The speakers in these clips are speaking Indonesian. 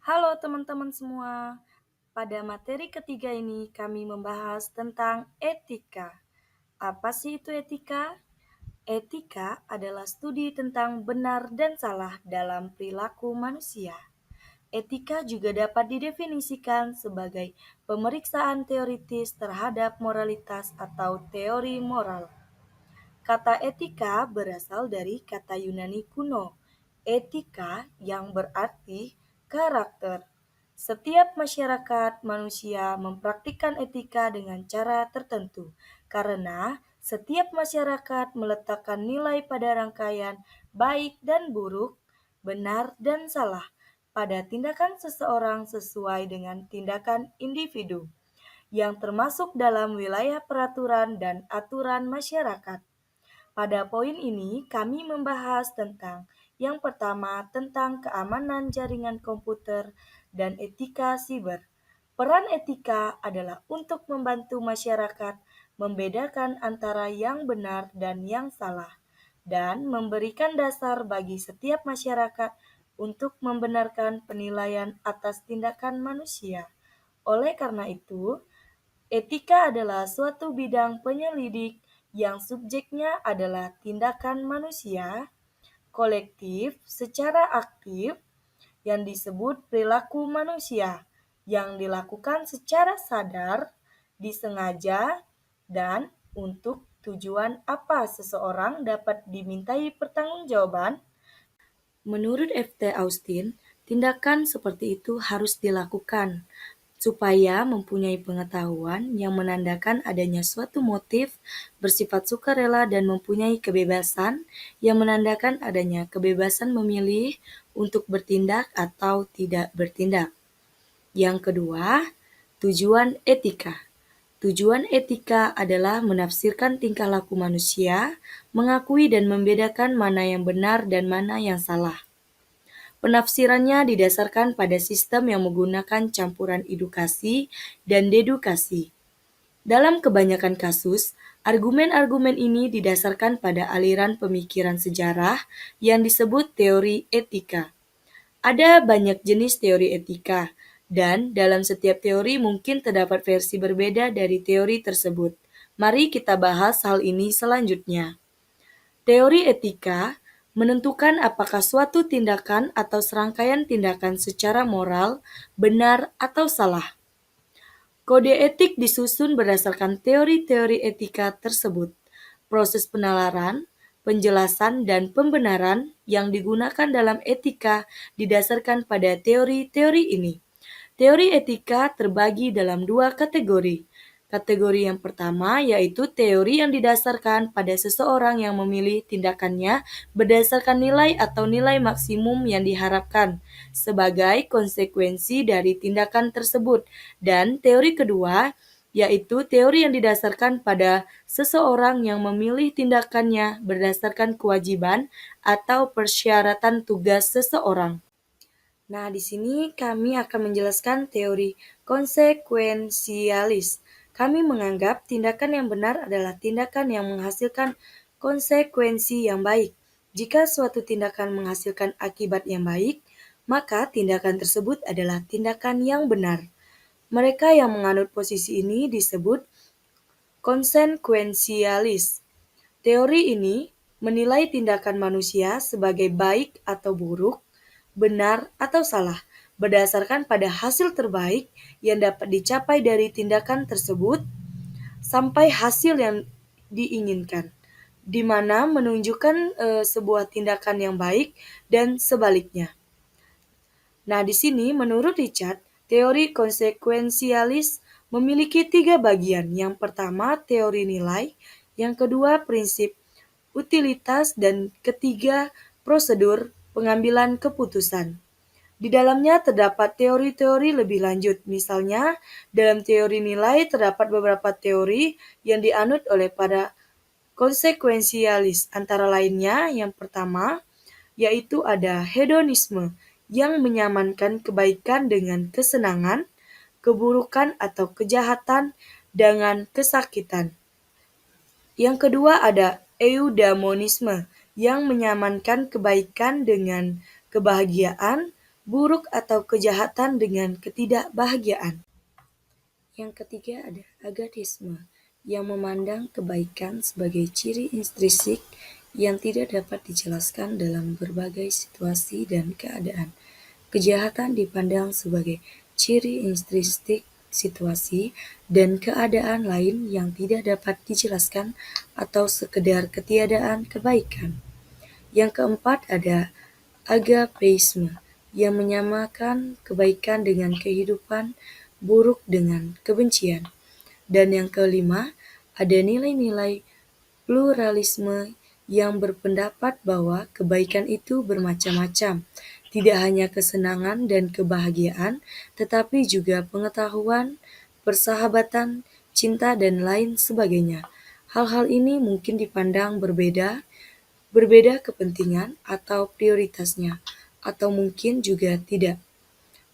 Halo teman-teman semua, pada materi ketiga ini kami membahas tentang etika. Apa sih itu etika? Etika adalah studi tentang benar dan salah dalam perilaku manusia. Etika juga dapat didefinisikan sebagai pemeriksaan teoritis terhadap moralitas atau teori moral. Kata etika berasal dari kata Yunani kuno, etika yang berarti karakter. Setiap masyarakat manusia mempraktikkan etika dengan cara tertentu, karena setiap masyarakat meletakkan nilai pada rangkaian baik dan buruk, benar dan salah, pada tindakan seseorang sesuai dengan tindakan individu, yang termasuk dalam wilayah peraturan dan aturan masyarakat. Pada poin ini, kami membahas tentang yang pertama tentang keamanan jaringan komputer dan etika siber. Peran etika adalah untuk membantu masyarakat membedakan antara yang benar dan yang salah, dan memberikan dasar bagi setiap masyarakat untuk membenarkan penilaian atas tindakan manusia. Oleh karena itu, etika adalah suatu bidang penyelidik yang subjeknya adalah tindakan manusia kolektif secara aktif yang disebut perilaku manusia yang dilakukan secara sadar, disengaja, dan untuk tujuan apa seseorang dapat dimintai pertanggungjawaban. Menurut F.T. Austin, tindakan seperti itu harus dilakukan supaya mempunyai pengetahuan yang menandakan adanya suatu motif bersifat sukarela dan mempunyai kebebasan yang menandakan adanya kebebasan memilih untuk bertindak atau tidak bertindak. Yang kedua, tujuan etika. Tujuan etika adalah menafsirkan tingkah laku manusia, mengakui dan membedakan mana yang benar dan mana yang salah. Penafsirannya didasarkan pada sistem yang menggunakan campuran edukasi dan dedukasi. Dalam kebanyakan kasus, argumen-argumen ini didasarkan pada aliran pemikiran sejarah yang disebut teori etika. Ada banyak jenis teori etika, dan dalam setiap teori mungkin terdapat versi berbeda dari teori tersebut. Mari kita bahas hal ini selanjutnya. Teori etika menentukan apakah suatu tindakan atau serangkaian tindakan secara moral benar atau salah. Kode etik disusun berdasarkan teori-teori etika tersebut. Proses penalaran, penjelasan, dan pembenaran yang digunakan dalam etika didasarkan pada teori-teori ini. Teori etika terbagi dalam dua kategori. Kategori yang pertama yaitu teori yang didasarkan pada seseorang yang memilih tindakannya berdasarkan nilai atau nilai maksimum yang diharapkan sebagai konsekuensi dari tindakan tersebut. Dan teori kedua yaitu teori yang didasarkan pada seseorang yang memilih tindakannya berdasarkan kewajiban atau persyaratan tugas seseorang. Nah, di sini kami akan menjelaskan teori konsekuensialis. Kami menganggap tindakan yang benar adalah tindakan yang menghasilkan konsekuensi yang baik. Jika suatu tindakan menghasilkan akibat yang baik, maka tindakan tersebut adalah tindakan yang benar. Mereka yang menganut posisi ini disebut konsekuensialis. Teori ini menilai tindakan manusia sebagai baik atau buruk, benar atau salah, berdasarkan pada hasil terbaik yang dapat dicapai dari tindakan tersebut sampai hasil yang diinginkan, di mana menunjukkan sebuah tindakan yang baik dan sebaliknya. Nah, di sini menurut Richard, teori konsekuensialis memiliki tiga bagian. Yang pertama, teori nilai. Yang kedua, prinsip utilitas. Dan ketiga, prosedur pengambilan keputusan. Di dalamnya terdapat teori-teori lebih lanjut. Misalnya, dalam teori nilai terdapat beberapa teori yang dianut oleh para konsekuensialis. Antara lainnya, yang pertama, yaitu ada hedonisme yang menyamankan kebaikan dengan kesenangan, keburukan atau kejahatan dengan kesakitan. Yang kedua ada eudaimonisme yang menyamankan kebaikan dengan kebahagiaan, buruk atau kejahatan dengan ketidakbahagiaan. Yang ketiga ada agatisme, yang memandang kebaikan sebagai ciri intrinsik yang tidak dapat dijelaskan dalam berbagai situasi dan keadaan. Kejahatan dipandang sebagai ciri intrinsik situasi dan keadaan lain yang tidak dapat dijelaskan atau sekedar ketiadaan kebaikan. Yang keempat ada agapeisme, yang menyamakan kebaikan dengan kehidupan, buruk dengan kebencian. Dan yang kelima, ada nilai-nilai pluralisme yang berpendapat bahwa kebaikan itu bermacam-macam, tidak hanya kesenangan dan kebahagiaan, tetapi juga pengetahuan, persahabatan, cinta, dan lain sebagainya. Hal-hal ini mungkin dipandang berbeda kepentingan atau prioritasnya, atau mungkin juga tidak.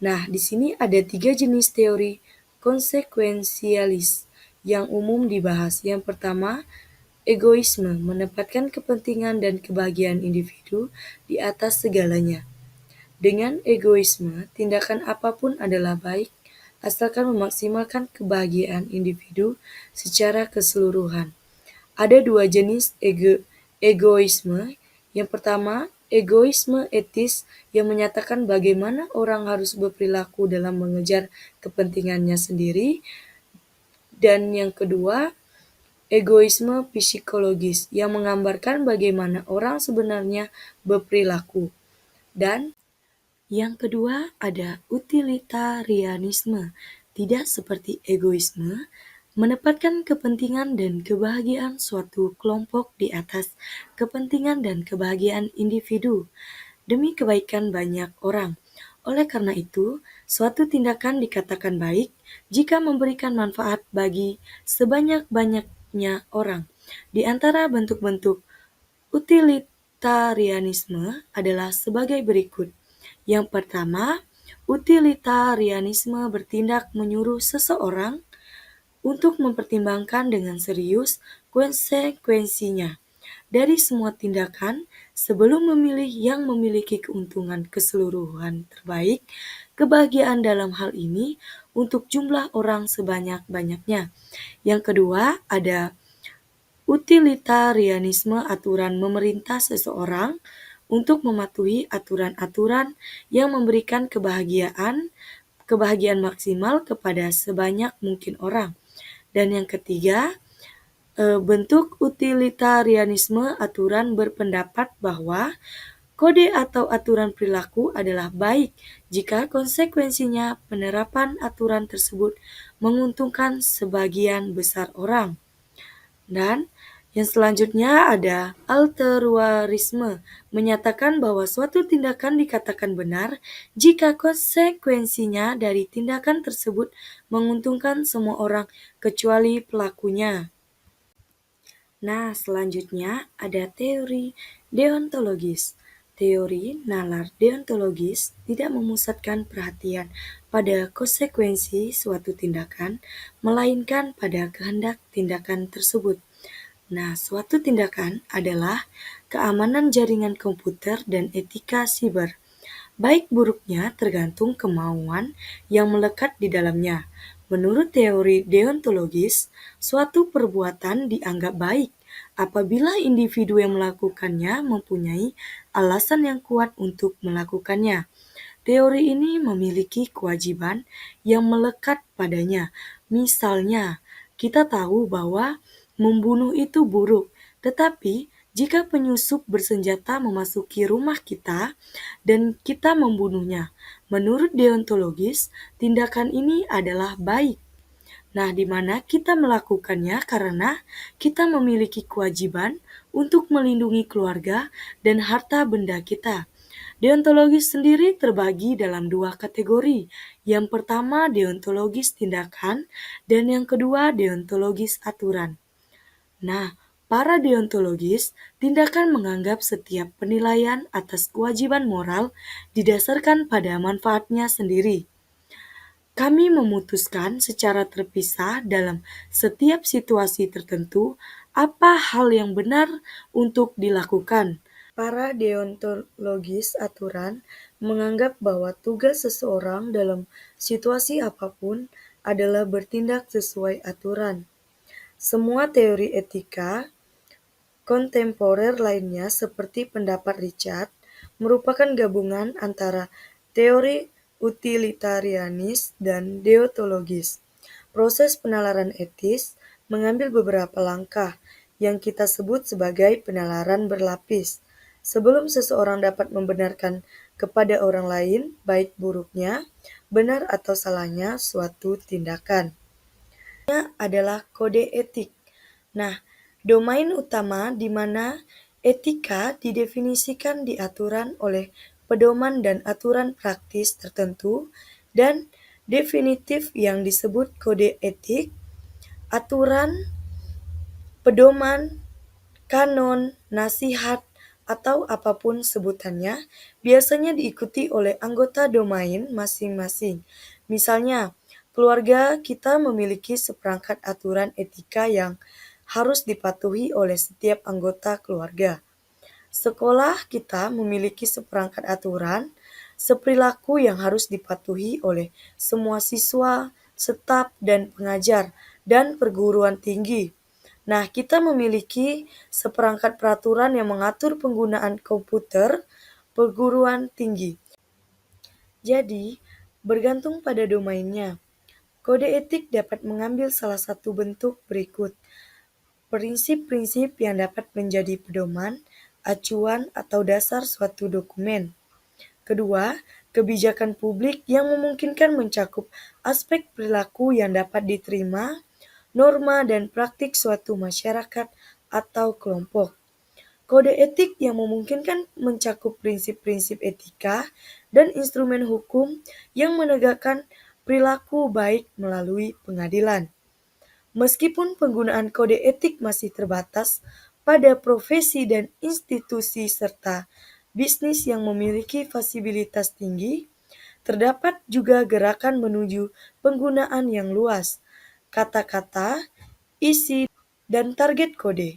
Nah, di sini ada 3 jenis teori konsekuensialis yang umum dibahas. Yang pertama, egoisme, menempatkan kepentingan dan kebahagiaan individu di atas segalanya. Dengan egoisme, tindakan apapun adalah baik asalkan memaksimalkan kebahagiaan individu secara keseluruhan. Ada 2 jenis egoisme. Yang pertama, egoisme etis yang menyatakan bagaimana orang harus berperilaku dalam mengejar kepentingannya sendiri. Dan yang kedua, egoisme psikologis yang menggambarkan bagaimana orang sebenarnya berperilaku. Dan yang kedua ada utilitarianisme, tidak seperti egoisme, menempatkan kepentingan dan kebahagiaan suatu kelompok di atas kepentingan dan kebahagiaan individu demi kebaikan banyak orang. Oleh karena itu, suatu tindakan dikatakan baik jika memberikan manfaat bagi sebanyak-banyaknya orang. Di antara bentuk-bentuk utilitarianisme adalah sebagai berikut. Yang pertama, utilitarianisme bertindak menyuruh seseorang untuk mempertimbangkan dengan serius konsekuensinya dari semua tindakan sebelum memilih yang memiliki keuntungan keseluruhan terbaik, kebahagiaan dalam hal ini untuk jumlah orang sebanyak-banyaknya. Yang kedua, ada utilitarianisme aturan memerintah seseorang untuk mematuhi aturan-aturan yang memberikan kebahagiaan maksimal kepada sebanyak mungkin orang. Dan yang ketiga, bentuk utilitarianisme aturan berpendapat bahwa kode atau aturan perilaku adalah baik jika konsekuensinya penerapan aturan tersebut menguntungkan sebagian besar orang. Dan yang selanjutnya ada altruarisme, menyatakan bahwa suatu tindakan dikatakan benar jika konsekuensinya dari tindakan tersebut menguntungkan semua orang kecuali pelakunya. Nah, selanjutnya ada teori deontologis. Teori nalar deontologis tidak memusatkan perhatian pada konsekuensi suatu tindakan, melainkan pada kehendak tindakan tersebut. Nah, suatu tindakan adalah keamanan jaringan komputer dan etika siber. Baik buruknya tergantung kemauan yang melekat di dalamnya. Menurut teori deontologis, suatu perbuatan dianggap baik apabila individu yang melakukannya mempunyai alasan yang kuat untuk melakukannya. Teori ini memiliki kewajiban yang melekat padanya. Misalnya, kita tahu bahwa membunuh itu buruk, tetapi jika penyusup bersenjata memasuki rumah kita dan kita membunuhnya, menurut deontologis, tindakan ini adalah baik. Nah, di mana kita melakukannya karena kita memiliki kewajiban untuk melindungi keluarga dan harta benda kita. Deontologis sendiri terbagi dalam 2 kategori. Yang pertama deontologis tindakan dan yang kedua deontologis aturan. Nah, para deontologis tindakan menganggap setiap penilaian atas kewajiban moral didasarkan pada manfaatnya sendiri. Kami memutuskan secara terpisah dalam setiap situasi tertentu apa hal yang benar untuk dilakukan. Para deontologis aturan menganggap bahwa tugas seseorang dalam situasi apapun adalah bertindak sesuai aturan. Semua teori etika kontemporer lainnya seperti pendapat Richard merupakan gabungan antara teori utilitarianis dan deontologis. Proses penalaran etis mengambil beberapa langkah yang kita sebut sebagai penalaran berlapis. Sebelum seseorang dapat membenarkan kepada orang lain baik buruknya, benar atau salahnya suatu tindakan. Adalah kode etik. Nah, domain utama di mana etika didefinisikan di aturan oleh pedoman dan aturan praktis tertentu dan definitif yang disebut kode etik, aturan, pedoman, kanon, nasihat, atau apapun sebutannya, biasanya diikuti oleh anggota domain masing-masing. Misalnya, keluarga kita memiliki seperangkat aturan etika yang harus dipatuhi oleh setiap anggota keluarga. Sekolah kita memiliki seperangkat aturan seperilaku yang harus dipatuhi oleh semua siswa, staf, dan pengajar, dan perguruan tinggi. Nah, kita memiliki seperangkat peraturan yang mengatur penggunaan komputer perguruan tinggi. Jadi, bergantung pada domainnya, kode etik dapat mengambil salah satu bentuk berikut. Prinsip-prinsip yang dapat menjadi pedoman, acuan, atau dasar suatu dokumen. Kedua, kebijakan publik yang memungkinkan mencakup aspek perilaku yang dapat diterima, norma dan praktik suatu masyarakat atau kelompok. Kode etik yang memungkinkan mencakup prinsip-prinsip etika dan instrumen hukum yang menegakkan perilaku baik melalui pengadilan. Meskipun penggunaan kode etik masih terbatas pada profesi dan institusi serta bisnis yang memiliki fasibilitas tinggi, terdapat juga gerakan menuju penggunaan yang luas. Kata-kata, isi, dan target kode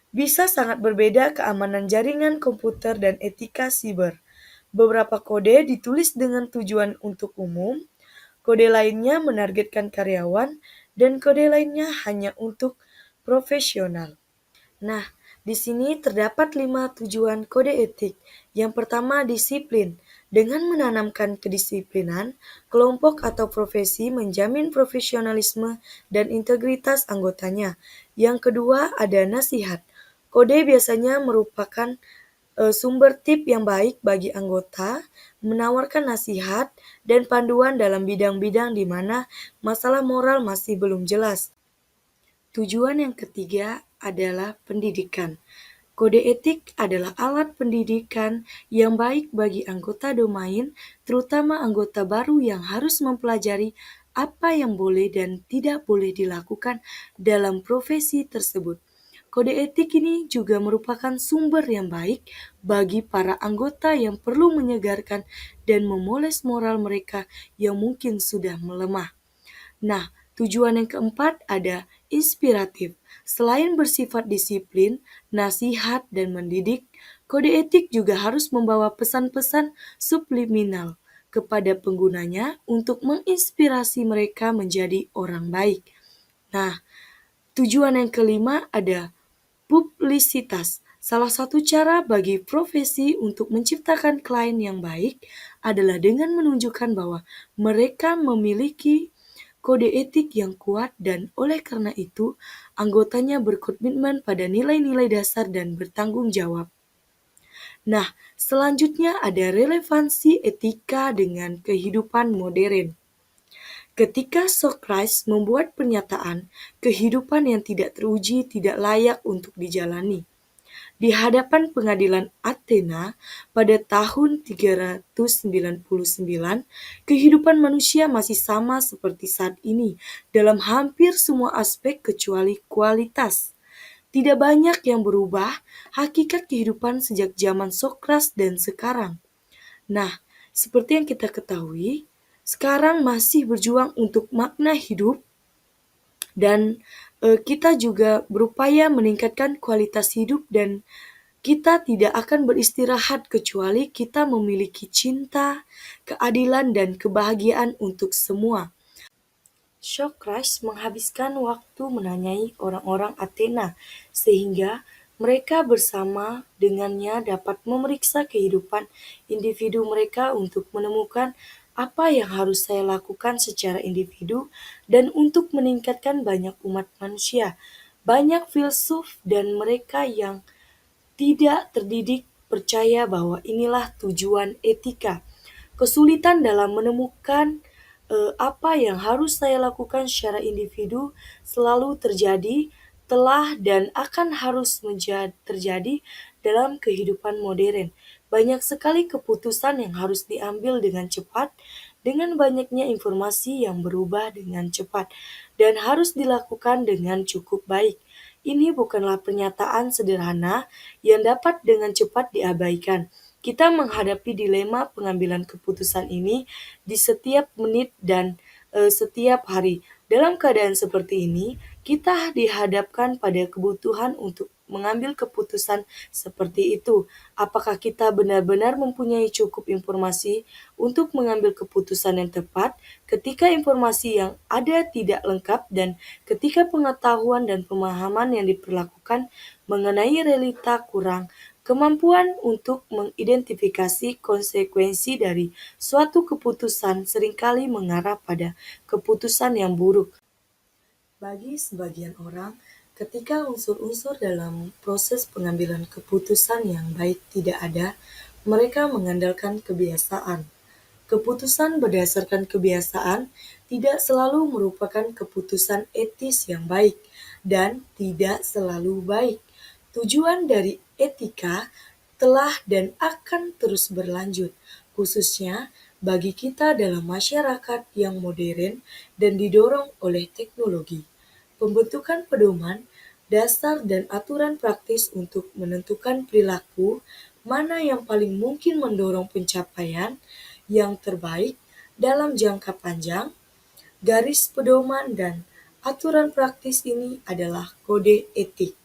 bisa sangat berbeda keamanan jaringan komputer dan etika siber. Beberapa kode ditulis dengan tujuan untuk umum, kode lainnya menargetkan karyawan, dan kode lainnya hanya untuk profesional. Nah, di sini terdapat 5 tujuan kode etik. Yang pertama, disiplin. Dengan menanamkan kedisiplinan, kelompok atau profesi menjamin profesionalisme dan integritas anggotanya. Yang kedua, ada nasihat. Kode biasanya merupakan sumber tip yang baik bagi anggota, menawarkan nasihat dan panduan dalam bidang-bidang di mana masalah moral masih belum jelas. Tujuan yang ketiga adalah pendidikan. Kode etik adalah alat pendidikan yang baik bagi anggota domain, terutama anggota baru yang harus mempelajari apa yang boleh dan tidak boleh dilakukan dalam profesi tersebut. Kode etik ini juga merupakan sumber yang baik bagi para anggota yang perlu menyegarkan dan memoles moral mereka yang mungkin sudah melemah. Nah, tujuan yang keempat ada inspiratif. Selain bersifat disiplin, nasihat, dan mendidik, kode etik juga harus membawa pesan-pesan subliminal kepada penggunanya untuk menginspirasi mereka menjadi orang baik. Nah, tujuan yang kelima ada publisitas. Salah satu cara bagi profesi untuk menciptakan klien yang baik adalah dengan menunjukkan bahwa mereka memiliki kode etik yang kuat dan oleh karena itu anggotanya berkomitmen pada nilai-nilai dasar dan bertanggung jawab. Nah, selanjutnya ada relevansi etika dengan kehidupan modern. Ketika Socrates membuat pernyataan kehidupan yang tidak teruji tidak layak untuk dijalani di hadapan pengadilan Athena pada tahun 399, kehidupan manusia masih sama seperti saat ini dalam hampir semua aspek kecuali kualitas. Tidak banyak yang berubah hakikat kehidupan sejak zaman Socrates dan sekarang. Nah, seperti yang kita ketahui, sekarang masih berjuang untuk makna hidup dan kita juga berupaya meningkatkan kualitas hidup dan Kita tidak akan beristirahat kecuali kita memiliki cinta, keadilan, dan kebahagiaan untuk semua. Socrates menghabiskan waktu menanyai orang-orang Athena, sehingga mereka bersama dengannya dapat memeriksa kehidupan individu mereka untuk menemukan apa yang harus saya lakukan secara individu dan untuk meningkatkan banyak umat manusia. Banyak filsuf dan mereka yang tidak terdidik percaya bahwa inilah tujuan etika. Kesulitan dalam menemukan apa yang harus saya lakukan secara individu selalu terjadi, telah dan akan harus terjadi dalam kehidupan modern. Banyak sekali keputusan yang harus diambil dengan cepat, dengan banyaknya informasi yang berubah dengan cepat, dan harus dilakukan dengan cukup baik. Ini bukanlah pernyataan sederhana yang dapat dengan cepat diabaikan. Kita menghadapi dilema pengambilan keputusan ini di setiap menit dan setiap hari. Dalam keadaan seperti ini, kita dihadapkan pada kebutuhan untuk mengambil keputusan seperti itu. Apakah kita benar-benar mempunyai cukup informasi untuk mengambil keputusan yang tepat ketika informasi yang ada tidak lengkap dan ketika pengetahuan dan pemahaman yang diperlakukan mengenai realita kurang? Kemampuan untuk mengidentifikasi konsekuensi dari suatu keputusan seringkali mengarah pada keputusan yang buruk. Bagi sebagian orang, ketika unsur-unsur dalam proses pengambilan keputusan yang baik tidak ada, mereka mengandalkan kebiasaan. Keputusan berdasarkan kebiasaan tidak selalu merupakan keputusan etis yang baik dan tidak selalu baik. Tujuan dari etika telah dan akan terus berlanjut, khususnya bagi kita dalam masyarakat yang modern dan didorong oleh teknologi. Pembentukan pedoman, dasar dan aturan praktis untuk menentukan perilaku mana yang paling mungkin mendorong pencapaian yang terbaik dalam jangka panjang. Garis pedoman dan aturan praktis ini adalah kode etik.